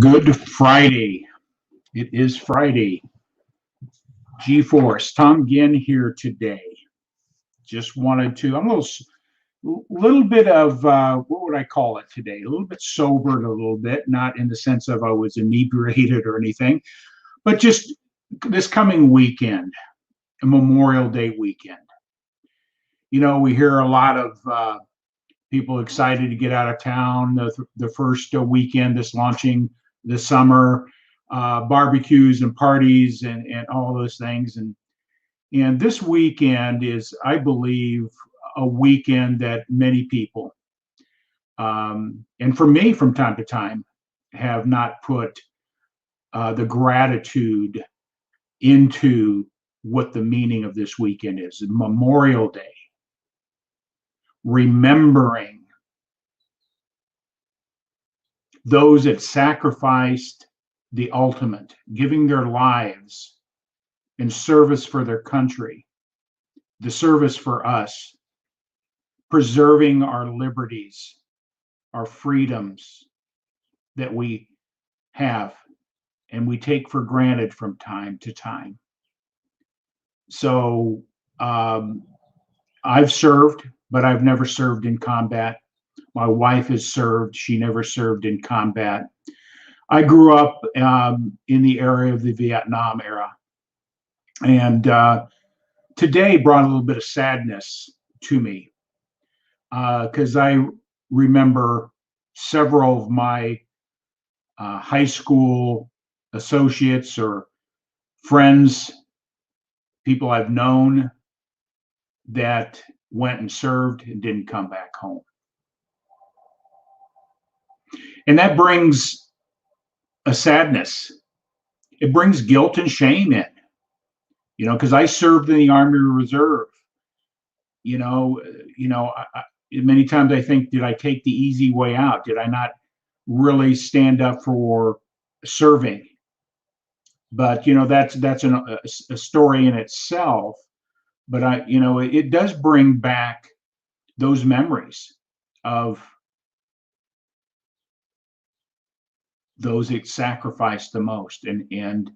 Good Friday. It is Friday. G-Force. Tom Ginn here today. Just wanted to, I'm a little bit of, what would I call it today? A little bit sobered a little bit, not in the sense of I was inebriated or anything, but just this coming weekend, a Memorial Day weekend. You know, we hear a lot of people excited to get out of town. The first weekend that's launching this summer, barbecues and parties and all those things. And this weekend is, I believe, a weekend that many people, and for me from time to time, have not put the gratitude into what the meaning of this weekend is. Memorial Day, remembering those that sacrificed the ultimate, giving their lives in service for their country, the service for us, preserving our liberties, our freedoms that we have and we take for granted from time to time. So I've served, but I've never served in combat. My wife has served. She never served in combat. I grew up in the area of the Vietnam era. And today brought a little bit of sadness to me because I remember several of my high school associates or friends, people I've known that went and served and didn't come back home. And that brings a sadness. It brings guilt and shame in, you know, because I served in the Army Reserve. Many times I think, did I take the easy way out? Did I not really stand up for serving? But that's a story in itself. But it does bring back those memories of those that sacrificed the most, and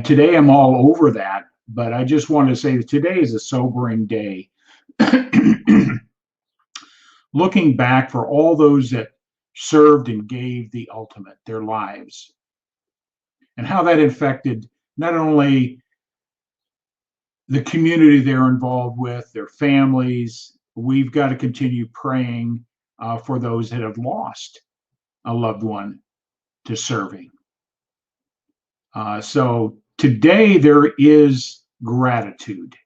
today I'm all over that. But I just want to say that today is a sobering day. Looking back for all those that served and gave the ultimate, their lives, and how that affected not only the community they're involved with, their families. We've got to continue praying for those that have lost a loved one to serving. So today there is gratitude.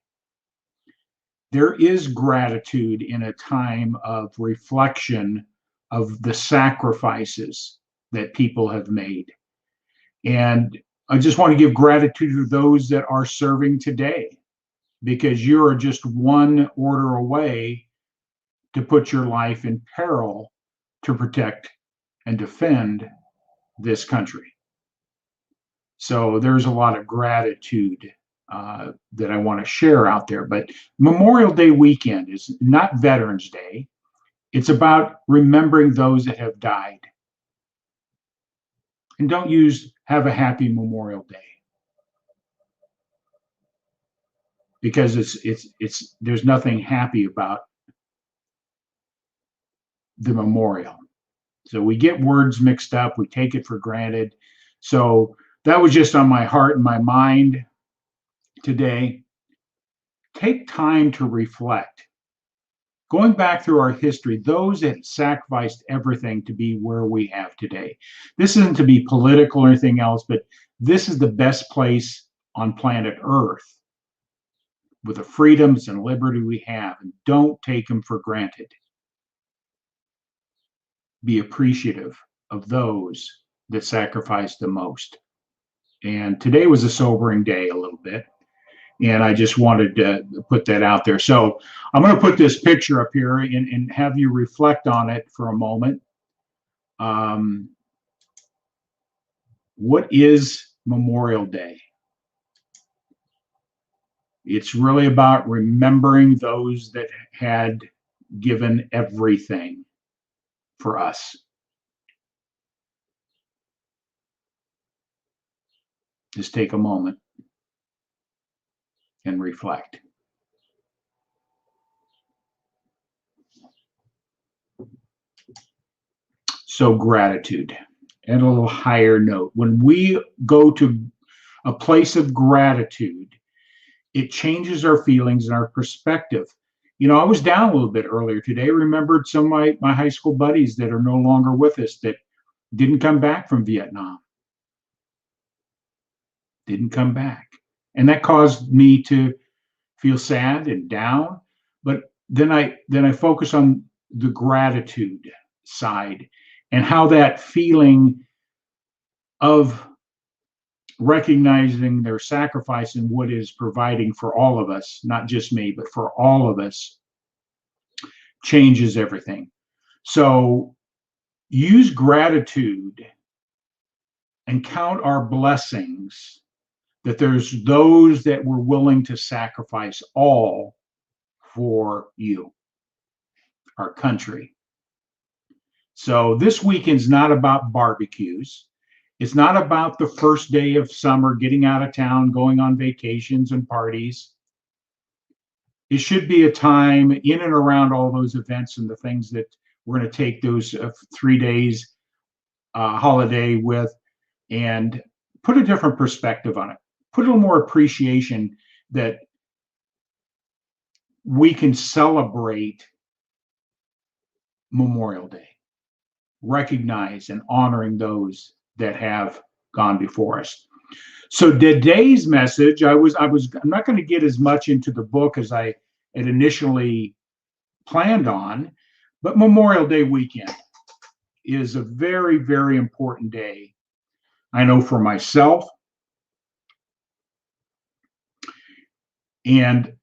There is gratitude in a time of reflection of the sacrifices that people have made. And I just want to give gratitude to those that are serving today, because you are just one order away to put your life in peril to protect and defend this country. So there's a lot of gratitude that I want to share out there. But Memorial Day weekend is not Veterans Day. It's about remembering those that have died. And don't use "Have a happy Memorial Day," because it's there's nothing happy about the memorial. So we get words mixed up, we take it for granted. So that was just on my heart and my mind today. Take time to reflect. Going back through our history, those that sacrificed everything to be where we have today. This isn't to be political or anything else, but this is the best place on planet Earth with the freedoms and liberty we have, and don't take them for granted. Be appreciative of those that sacrificed the most. And today was a sobering day a little bit, and I just wanted to put that out there. So I'm going to put this picture up here and have you reflect on it for a moment. What is Memorial Day? It's really about remembering those that had given everything for us. Just take a moment and reflect. So gratitude at a little higher note. When we go to a place of gratitude, it changes our feelings and our perspective. You know, I was down a little bit earlier today. Remembered some of my high school buddies that are no longer with us that didn't come back from Vietnam. Didn't come back. And that caused me to feel sad and down. But then I focus on the gratitude side and how that feeling of recognizing their sacrifice and what is providing for all of us, not just me, but for all of us, changes everything. So use gratitude and count our blessings that there's those that were willing to sacrifice all for you, our country. So this weekend's not about barbecues. It's not about the first day of summer, getting out of town, going on vacations and parties. It should be a time in and around all those events and the things that we're going to take those 3 days holiday with and put a different perspective on it. Put a little more appreciation that we can celebrate Memorial Day, recognize and honoring those that have gone before us. So today's message, I'm not going to get as much into the book as I had initially planned on, but Memorial Day weekend is a very, very important day. I know for myself. And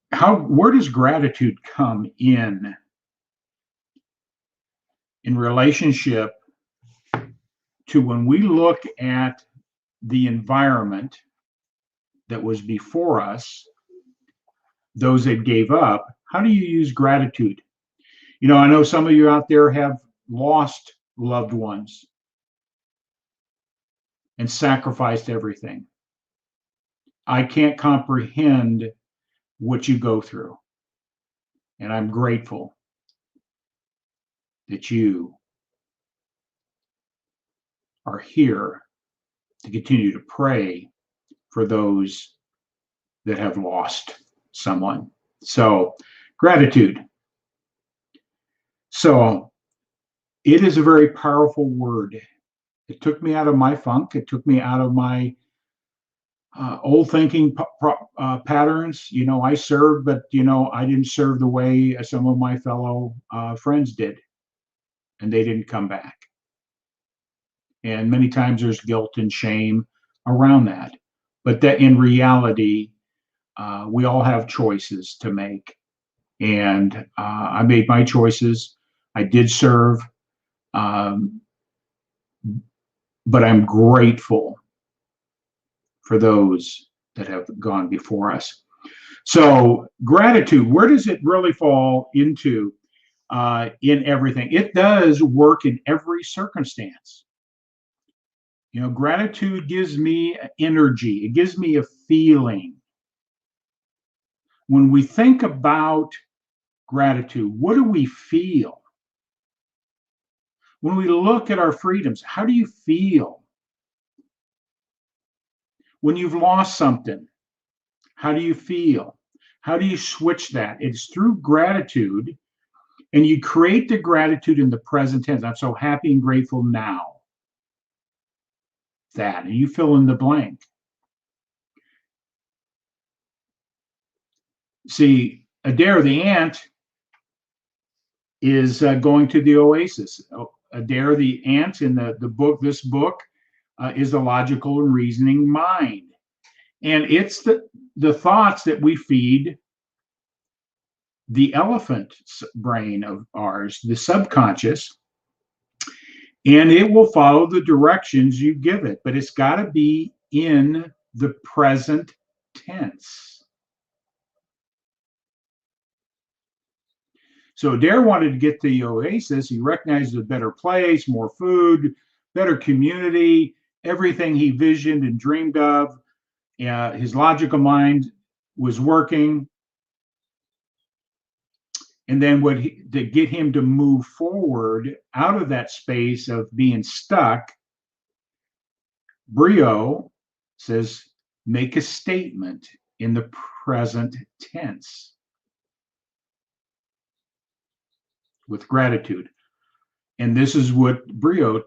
where does gratitude come in relationship to when we look at the environment that was before us, those that gave up? How do you use gratitude? You know, I know some of you out there have lost loved ones and sacrificed everything. I can't comprehend what you go through. And I'm grateful that you are here to continue to pray for those that have lost someone. So, gratitude. So, it is a very powerful word. It took me out of my funk. It took me out of my old thinking patterns. You know, I served, but, you know, I didn't serve the way some of my fellow friends did, and they didn't come back. And many times there's guilt and shame around that. But that in reality, we all have choices to make. And I made my choices. I did serve. But I'm grateful for those that have gone before us. So gratitude, where does it really fall into in everything? It does work in every circumstance. You know, gratitude gives me energy. It gives me a feeling. When we think about gratitude, what do we feel? When we look at our freedoms, how do you feel? When you've lost something, how do you feel? How do you switch that? It's through gratitude, and you create the gratitude in the present tense. I'm so happy and grateful now. That, and you fill in the blank. See, Adair the ant is going to the oasis. Adair the ant in this book is a logical and reasoning mind. And it's the thoughts that we feed the elephant brain of ours, the subconscious, and it will follow the directions you give it, but it's got to be in the present tense. So Adair wanted to get to the oasis. He recognized a better place, more food, better community, everything he visioned and dreamed of. His logical mind was working. And then to get him to move forward out of that space of being stuck, Brio says, make a statement in the present tense with gratitude. And this is what Brio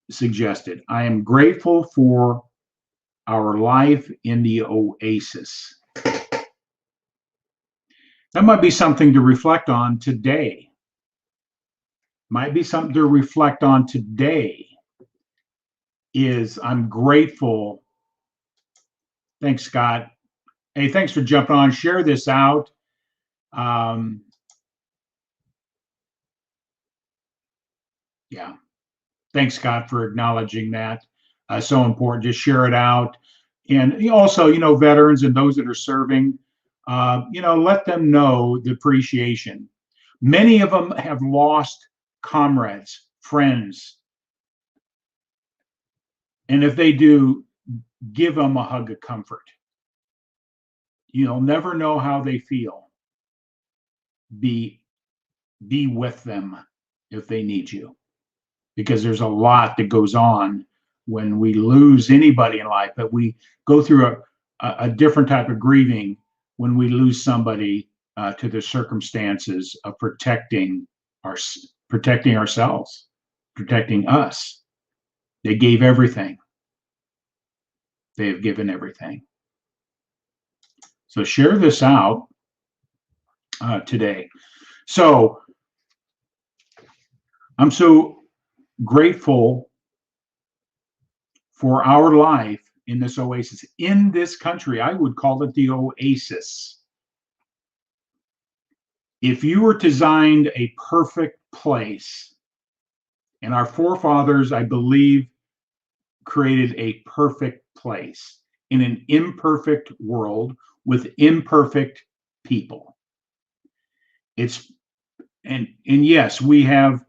suggested. I am grateful for our life in the oasis. That might be something to reflect on today. Might be something to reflect on today is I'm grateful. Thanks, Scott. Hey, thanks for jumping on. Share this out. Yeah. Thanks, Scott, for acknowledging that. So important. Just share it out. And also, veterans and those that are serving, let them know the appreciation. Many of them have lost comrades, friends. And if they do, give them a hug of comfort. You'll never know how they feel. Be with them if they need you, because there's a lot that goes on when we lose anybody in life, but we go through a different type of grieving when we lose somebody to the circumstances of protecting ourselves, protecting us. They gave everything. They have given everything. So share this out today. So I'm so grateful for our life in this oasis, in this country. I would call it the oasis. If you were designed a perfect place, and our forefathers, I believe, created a perfect place in an imperfect world with imperfect people. And yes, we have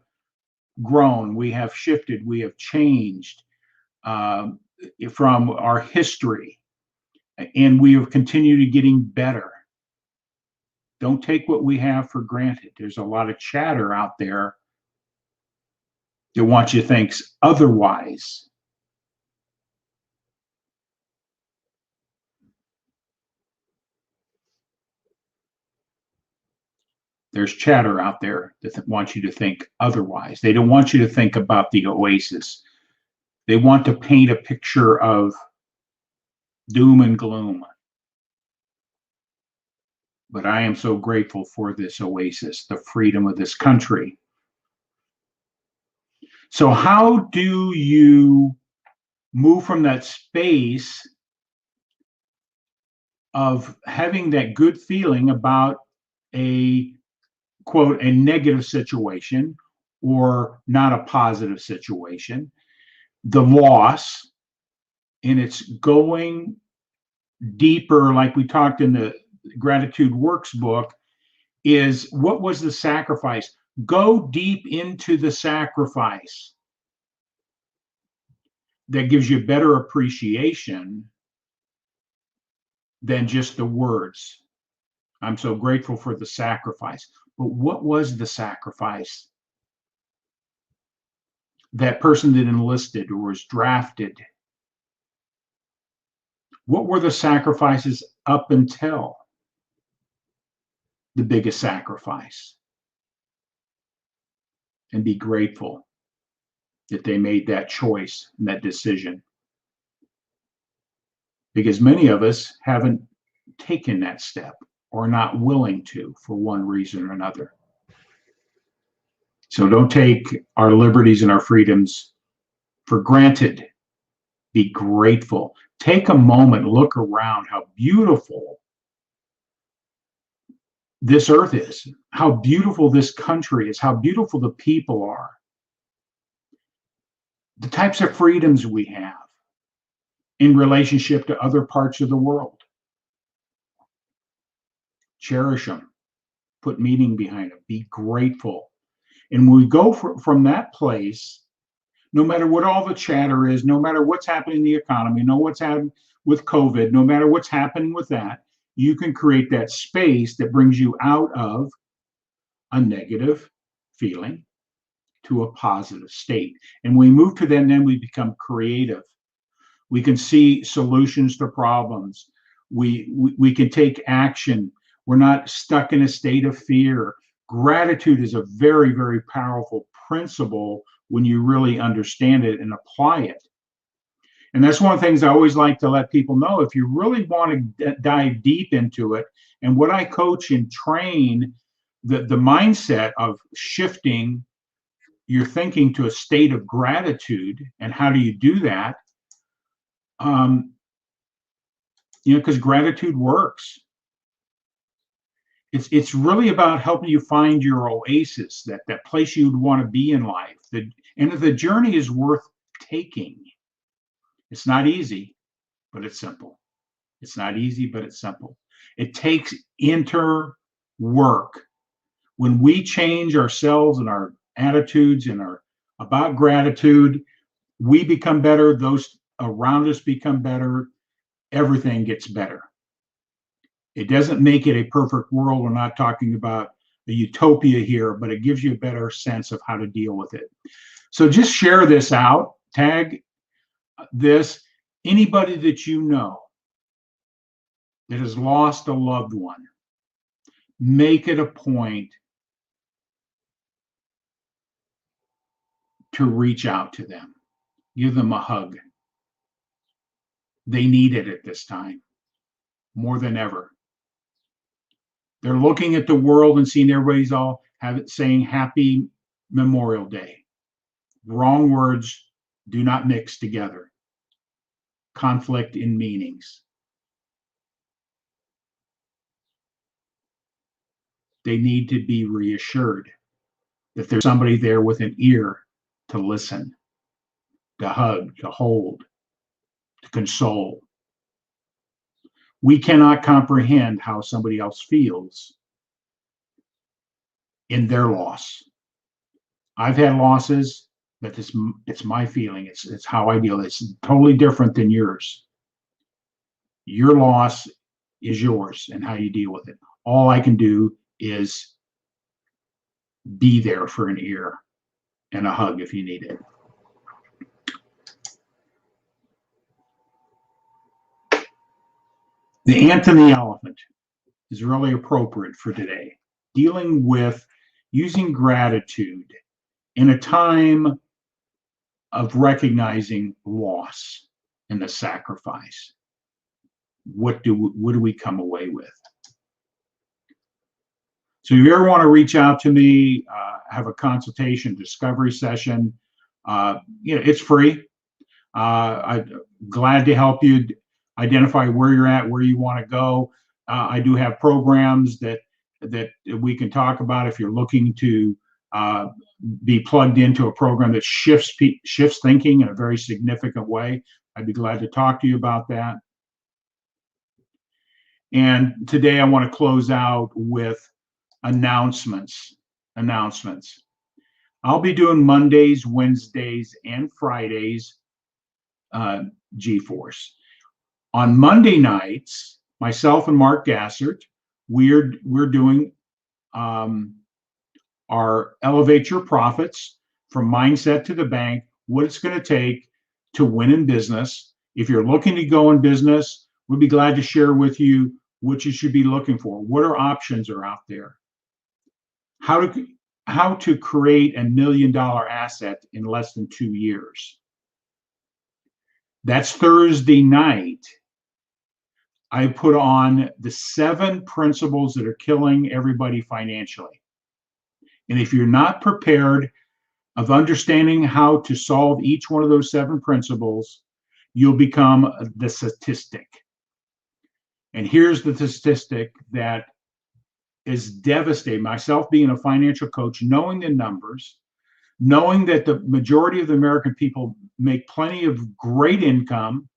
grown, we have shifted, we have changed from our history, and we have continued getting better. Don't take what we have for granted. There's a lot of chatter out there that wants you to think otherwise. There's chatter out there that wants you to think otherwise. They don't want you to think about the oasis. They want to paint a picture of doom and gloom. But I am so grateful for this oasis, the freedom of this country. So how do you move from that space of having that good feeling about a, quote, a negative situation or not a positive situation, the loss, and it's going deeper, like we talked in the Gratitude Works book, is what was the sacrifice? Go deep into the sacrifice. That gives you better appreciation than just the words. I'm so grateful for the sacrifice. But what was the sacrifice? That person that enlisted or was drafted. What were the sacrifices up until the biggest sacrifice? And be grateful that they made that choice and that decision. Because many of us haven't taken that step or not willing to for one reason or another. So don't take our liberties and our freedoms for granted. Be grateful. Take a moment, look around how beautiful this earth is, how beautiful this country is, how beautiful the people are, the types of freedoms we have in relationship to other parts of the world. Cherish them. Put meaning behind them. Be grateful. And when we go from that place, no matter what all the chatter is, no matter what's happening in the economy, no what's happening, with COVID, no matter what's happening with that, you can create that space that brings you out of a negative feeling to a positive state. And we move to that, and then we become creative. We can see solutions to problems. We can take action. We're not stuck in a state of fear. Gratitude is a very, very powerful principle when you really understand it and apply it. And that's one of the things I always like to let people know. If you really want to dive deep into it, and what I coach and train, the mindset of shifting your thinking to a state of gratitude, and how do you do that? Because gratitude works. It's really about helping you find your oasis, that place you'd want to be in life. And the journey is worth taking. It's not easy, but it's simple. It's not easy, but it's simple. It takes inner work. When we change ourselves and our attitudes and our about gratitude, we become better. Those around us become better. Everything gets better. It doesn't make it a perfect world. We're not talking about a utopia here, but it gives you a better sense of how to deal with it. So just share this out, tag this. Anybody that you know that has lost a loved one, make it a point to reach out to them. Give them a hug. They need it at this time more than ever. They're looking at the world and seeing everybody's all saying Happy Memorial Day. Wrong words do not mix together. Conflict in meanings. They need to be reassured that there's somebody there with an ear to listen, to hug, to hold, to console. We cannot comprehend how somebody else feels in their loss. I've had losses, but it's my feeling. It's how I deal. It's totally different than yours. Your loss is yours and how you deal with it. All I can do is be there for an ear and a hug if you need it. The ant and the elephant is really appropriate for today. Dealing with using gratitude in a time of recognizing loss and the sacrifice. What do we come away with? So if you ever want to reach out to me, have a consultation discovery session, it's free. I'm glad to help you identify where you're at, where you want to go. I do have programs that we can talk about if you're looking to be plugged into a program that shifts thinking in a very significant way. I'd be glad to talk to you about that. And today I want to close out with announcements. I'll be doing Mondays, Wednesdays, and Fridays G-Force. On Monday nights, myself and Mark Gassert, we're doing our Elevate Your Profits from Mindset to the Bank, what it's going to take to win in business. If you're looking to go in business, we'd be glad to share with you what you should be looking for. What are options are out there? How to create $1 million asset in less than 2 years. That's Thursday night. I put on the 7 principles that are killing everybody financially. And if you're not prepared of understanding how to solve each one of those 7 principles, you'll become the statistic. And here's the statistic that is devastating. Myself being a financial coach, knowing the numbers, knowing that the majority of the American people make plenty of great income,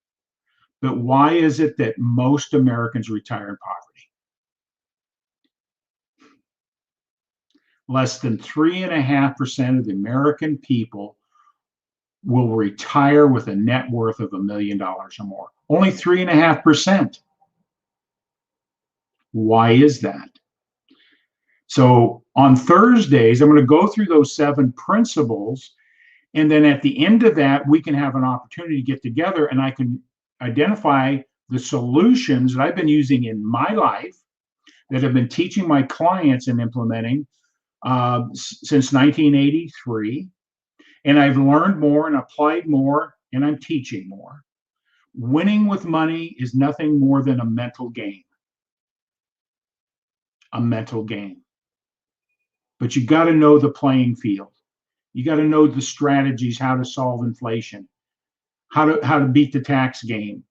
but why is it that most Americans retire in poverty? Less than 3.5% of the American people will retire with a net worth of $1 million or more. Only 3.5%. Why is that? So on Thursdays, I'm going to go through those 7 principles. And then at the end of that, we can have an opportunity to get together and I can identify the solutions that I've been using in my life, that I've been teaching my clients and implementing since 1983. And I've learned more and applied more, and I'm teaching more. Winning with money is nothing more than a mental game. A mental game. But you got to know the playing field. You got to know the strategies, how to solve inflation, how to beat the tax game.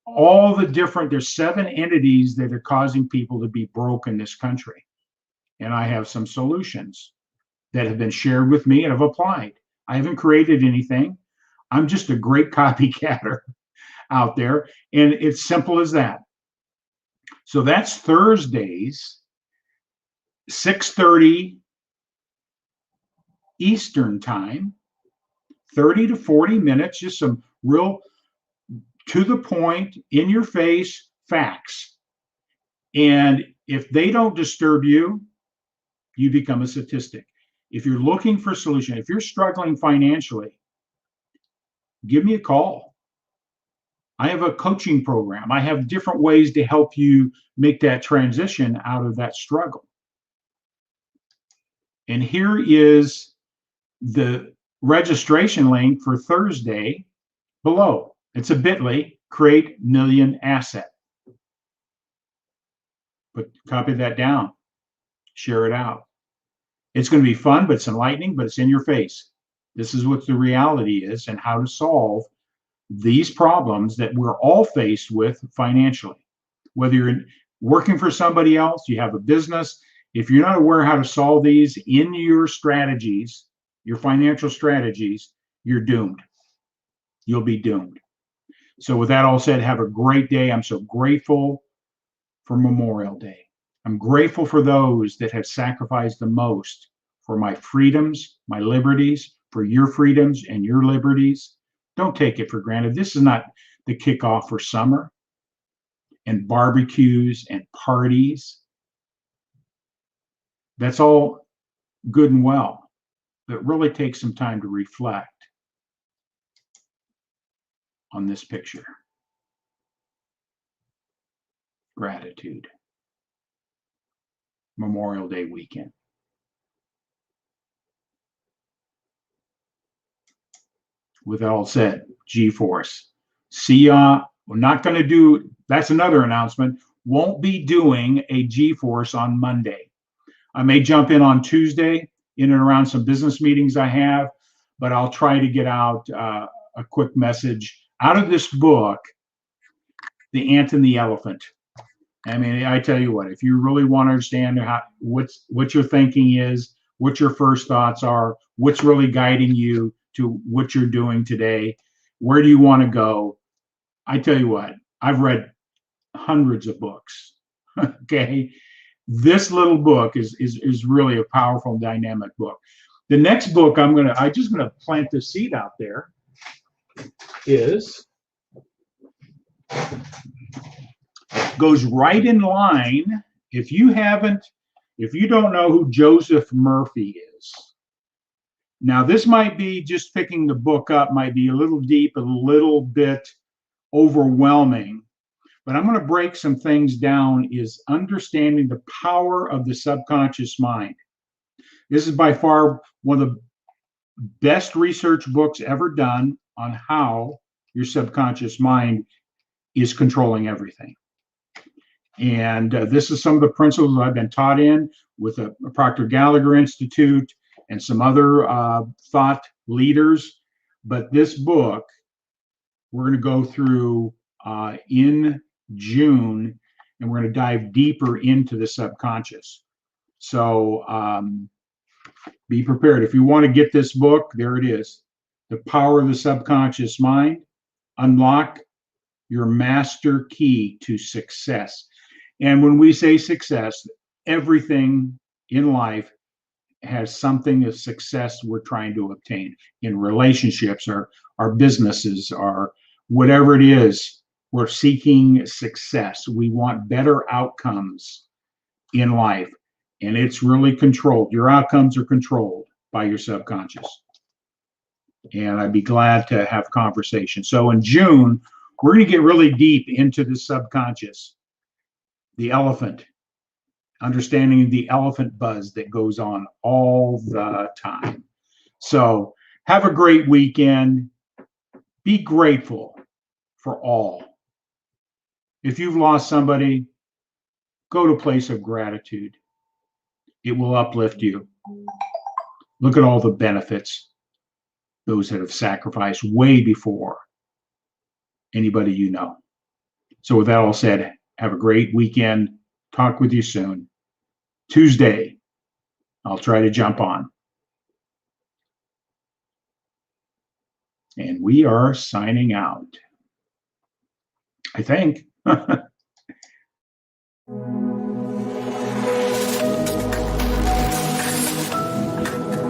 All the different, there's 7 entities that are causing people to be broke in this country. And I have some solutions that have been shared with me and have applied. I haven't created anything. I'm just a great copycatter out there. And it's simple as that. So that's Thursdays, 6:30 Eastern time, 30 to 40 minutes, just some real to the point, in your face facts. And if they don't disturb you, you become a statistic. If you're looking for a solution, if you're struggling financially, give me a call. I have a coaching program. I have different ways to help you make that transition out of that struggle. And here is the registration link for Thursday below. It's a bit.ly, create million asset. But copy that down, share it out. It's going to be fun, but it's enlightening, but it's in your face. This is what the reality is and how to solve these problems that we're all faced with financially. Whether you're working for somebody else, you have a business, if you're not aware how to solve these in your strategies, your financial strategies, you're doomed. You'll be doomed. So with that all said, have a great day. I'm so grateful for Memorial Day. I'm grateful for those that have sacrificed the most for my freedoms, my liberties, for your freedoms and your liberties. Don't take it for granted. This is not the kickoff for summer and barbecues and parties. That's all good and well, but really take some time to reflect on this picture. Gratitude. Memorial Day weekend. With that all said, G-Force. See ya. We're not going to do, that's another announcement, won't be doing a G-Force on Monday. I may jump in on Tuesday in and around some business meetings I have, but I'll try to get out a quick message out of this book, The Ant and the Elephant. I mean, I tell you what, if you really want to understand what your thinking is, what your first thoughts are, what's really guiding you to what you're doing today, where do you want to go? I tell you what, I've read hundreds of books. Okay, this little book is really a powerful, dynamic book. The next book I'm just gonna plant the seed out there goes right in line. If you don't know who Joseph Murphy is, now this might be just picking the book up, might be a little deep, a little bit overwhelming, but I'm going to break some things down, is understanding the power of the subconscious mind. This is by far one of the best research books ever done on how your subconscious mind is controlling everything. And this is some of the principles I've been taught in with a Proctor Gallagher Institute and some other thought leaders. But this book, we're going to go through in June, and we're going to dive deeper into the subconscious. So be prepared. If you want to get this book, there it is. The Power of the Subconscious Mind. Unlock your master key to success. And when we say success, everything in life has something of success we're trying to obtain in relationships, our businesses, our whatever it is. We're seeking success. We want better outcomes in life, and it's really controlled. Your outcomes are controlled by your subconscious. And I'd be glad to have conversation. So in June, we're going to get really deep into the subconscious, the elephant, understanding the elephant buzz that goes on all the time. So have a great weekend. Be grateful for all. If you've lost somebody, go to a place of gratitude. It will uplift you. Look at all the benefits, those that have sacrificed way before anybody you know. So with that all said, have a great weekend. Talk with you soon. Tuesday, I'll try to jump on. And we are signing out, I think.